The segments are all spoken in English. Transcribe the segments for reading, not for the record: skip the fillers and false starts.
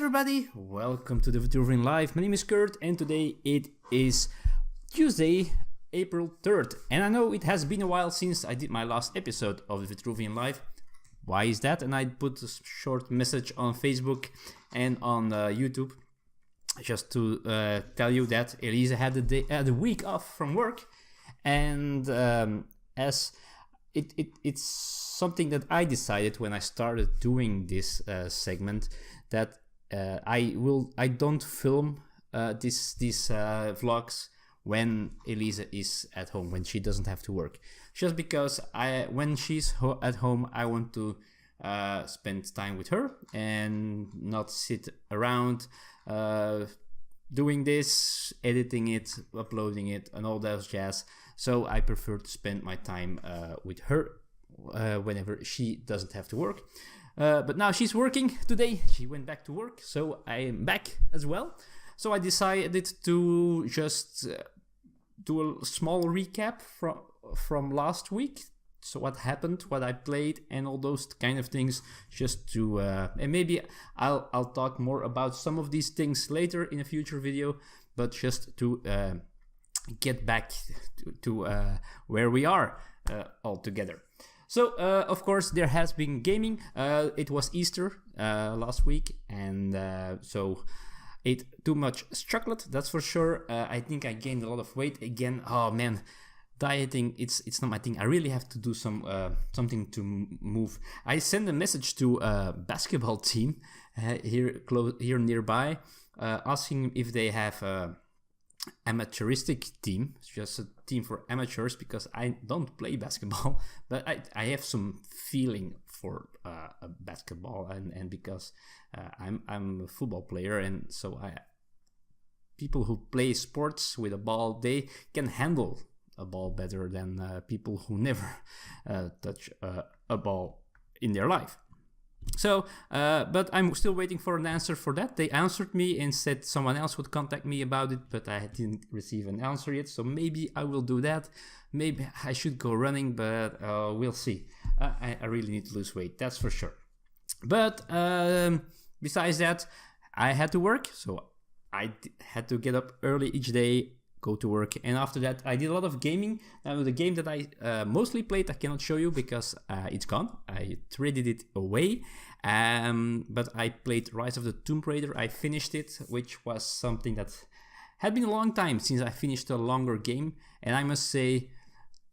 everybody, welcome to the Vitruvian Live. My name is Kurt and today it is Tuesday, April 3rd. And I know it has been a while since I did my last episode of the Vitruvian Live. Why is that? And I put a short message on Facebook and on YouTube just to tell you that Elisa had the week off from work. And as it's something that I decided when I started doing this segment that I don't film these vlogs when Elisa is at home, when she doesn't have to work, just because when she's at home I want to spend time with her and not sit around doing this, editing it, uploading it, and all that jazz. So I prefer to spend my time with her whenever she doesn't have to work. But now she's working today. She went back to work, so I am back as well. So I decided to just do a small recap from last week. So what happened, what I played, and all those kind of things, just to and maybe I'll talk more about some of these things later in a future video, but just to get back to where we are all together. So of course there has been gaming. It was Easter last week, and so ate too much chocolate, that's for sure. I think I gained a lot of weight again. Oh man, dieting, it's not my thing. I really have to do something to move. I sent a message to a basketball team here nearby, asking if they have a amateuristic team. It's just a team for amateurs, because I don't play basketball, but I have some feeling for basketball, and because I'm a football player, and so people who play sports with a ball, they can handle a ball better than people who never touch a ball in their life. So, but I'm still waiting for an answer for that. They answered me and said someone else would contact me about it, but I didn't receive an answer yet. So maybe I will do that. Maybe I should go running, but we'll see. I really need to lose weight, that's for sure. But besides that, I had to work, so I had to get up early each day, go to work, and after that I did a lot of gaming. Now the game that I mostly played I cannot show you because it's gone. I traded it away, but I played Rise of the Tomb Raider. I finished it, which was something that had been a long time since I finished a longer game, and I must say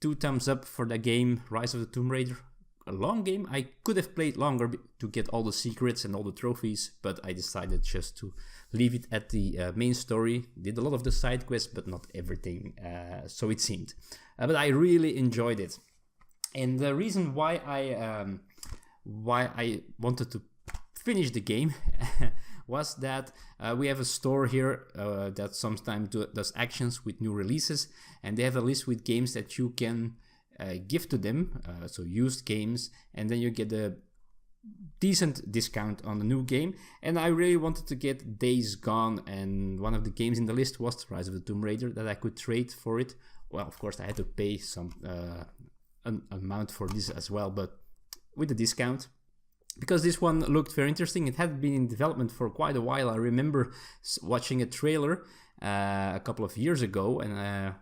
2 thumbs up for the game Rise of the Tomb Raider. A long game. I could have played longer to get all the secrets and all the trophies, but I decided just to leave it at the main story. Did a lot of the side quests, but not everything, so it seemed. But I really enjoyed it, and the reason why I wanted to finish the game was that we have a store here that sometimes does actions with new releases, and they have a list with games that you can give to them, so used games, and then you get a decent discount on the new game. And I really wanted to get Days Gone, and one of the games in the list was Rise of the Tomb Raider that I could trade for it. Well, of course I had to pay some an amount for this as well, but with the discount, because this one looked very interesting. It had been in development for quite a while. I remember watching a trailer a couple of years ago, and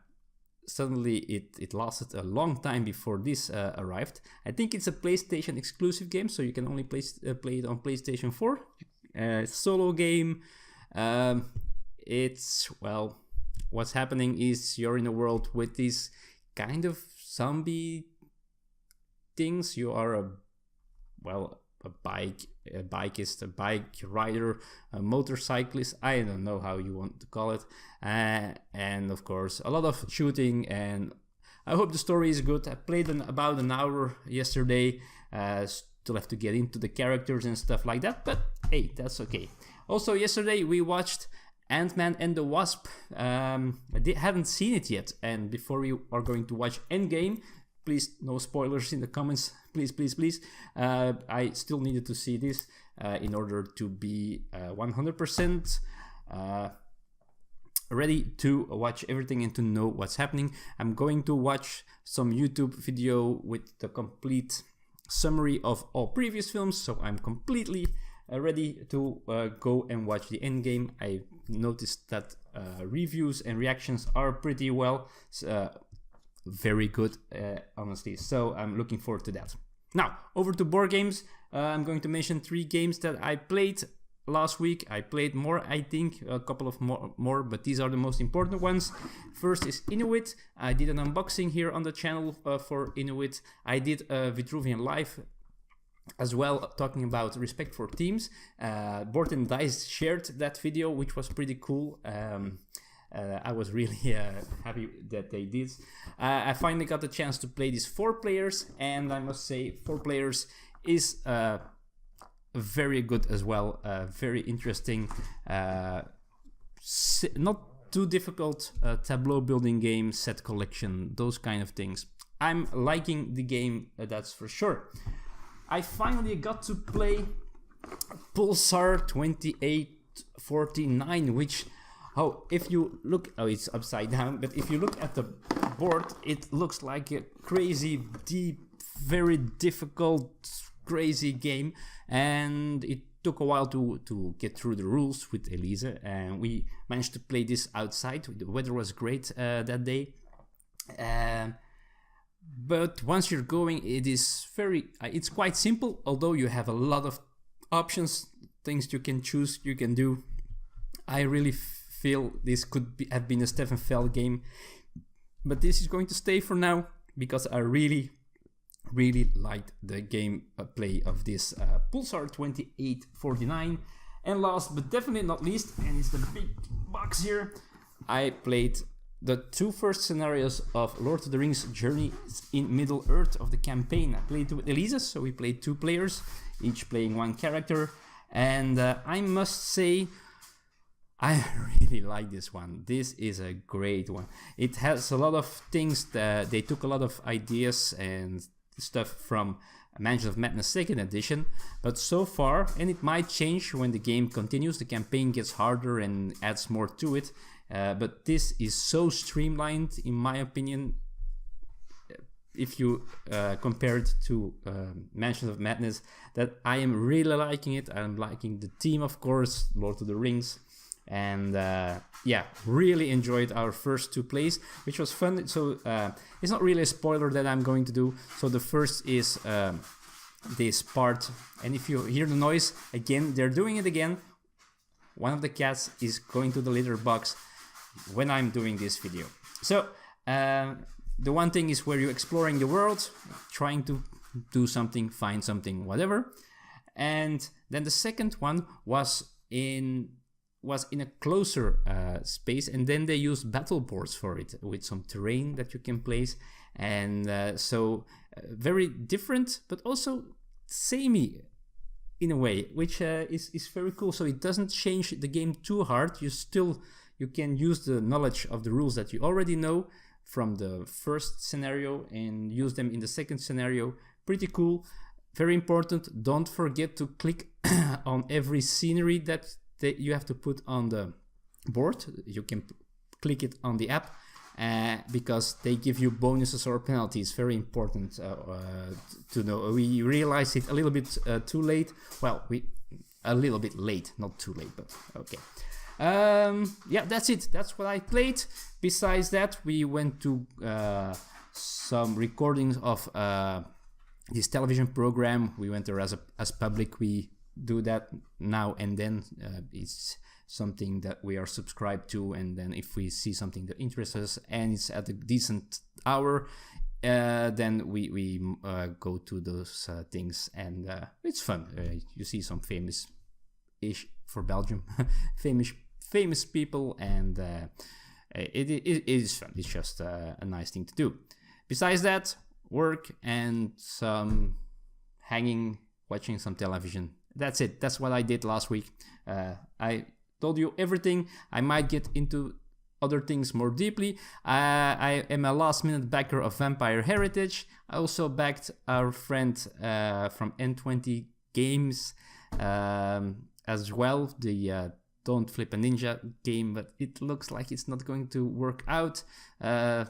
suddenly it lasted a long time before this arrived. I think it's a PlayStation exclusive game, so you can only play it on PlayStation 4. Solo game. It's, well, what's happening is you're in a world with these kind of zombie things. You are a bikeist, a bike rider, a motorcyclist, I don't know how you want to call it, and of course a lot of shooting, and I hope the story is good. I played about an hour yesterday, still have to get into the characters and stuff like that, but hey, that's okay. Also yesterday we watched Ant-Man and the Wasp. I haven't seen it yet, and before we are going to watch Endgame, please, no spoilers in the comments, please. I still needed to see this in order to be 100% ready to watch everything and to know what's happening. I'm going to watch some YouTube video with the complete summary of all previous films, so I'm completely ready to go and watch the end game. I noticed that reviews and reactions are pretty well, very good, honestly. So I'm looking forward to that. Now, over to board games. I'm going to mention 3 games that I played last week. I played more, I think, a couple of more, but these are the most important ones. First is Inuit. I did an unboxing here on the channel for Inuit. I did a Vitruvian live as well, talking about respect for teams. Board and Dice shared that video, which was pretty cool. I was really happy that they did. I finally got the chance to play these 4 players, and I must say 4 players is very good as well. Very interesting, not too difficult tableau building game, set collection, those kind of things. I'm liking the game, that's for sure. I finally got to play Pulsar 2849, which, if you look, it's upside down, but if you look at the board, it looks like a crazy, deep, very difficult, crazy game, and it took a while to get through the rules with Elisa, and we managed to play this outside. The weather was great that day. But once you're going, it's quite simple, although you have a lot of options, things you can choose, you can do. I really feel this could have been a Stefan Feld game, but this is going to stay for now because I really liked the game play of this Pulsar 2849. And last but definitely not least, and it's the big box here, I played the 2 first scenarios of Lord of the Rings Journey in Middle-earth of the campaign. I played with Elisa, so we played 2 players, each playing 1 character, and I must say I really like this one. This is a great one. It has a lot of things that they took a lot of ideas and stuff from Mansion of Madness 2nd edition, but so far, and it might change when the game continues, the campaign gets harder and adds more to it, but this is so streamlined in my opinion. If you compare it to Mansion of Madness, that I am really liking it. I'm liking the theme, of course, Lord of the Rings, and really enjoyed our first 2 plays, which was fun. So it's not really a spoiler that I'm going to do. So the first is this part, and if you hear the noise again, they're doing it again. One of the cats is going to the litter box when I'm doing this video. So the one thing is where you're exploring the world, trying to do something, find something, whatever. And then the second one was in a closer space, and then they used battle boards for it with some terrain that you can place, and so very different, but also samey in a way, which is very cool. So it doesn't change the game too hard. You can use the knowledge of the rules that you already know from the first scenario and use them in the second scenario. Pretty cool. Very important, don't forget to click on every scenery that you have to put on the board. You can click it on the app because they give you bonuses or penalties. Very important to know. We realized it a little bit too late. Well, a little bit late, not too late, but okay. That's it. That's what I played. Besides that, we went to some recordings of this television program. We went there as public. We do that now and then. It's something that we are subscribed to, and then if we see something that interests us and it's at a decent hour, then we go to those things, and it's fun. You see some famous-ish for Belgium, famous people, and it is fun. It's just a nice thing to do. Besides that, work and some hanging, watching some television. That's it. That's what I did last week. I told you everything. I might get into other things more deeply. I am a last-minute backer of Vampire Heritage. I also backed our friend from N20 Games as well, the Don't Flip a Ninja game, but it looks like it's not going to work out. I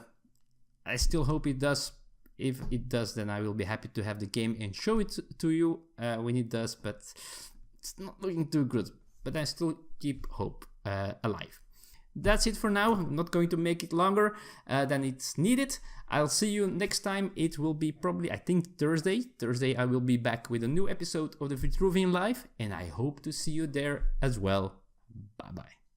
still hope it does. If it does, then I will be happy to have the game and show it to you when it does, but it's not looking too good, but I still keep hope alive. That's it for now. I'm not going to make it longer than it's needed. I'll see you next time. It will be probably, I think, Thursday. Thursday I will be back with a new episode of the Vitruvian Live, and I hope to see you there as well. Bye-bye.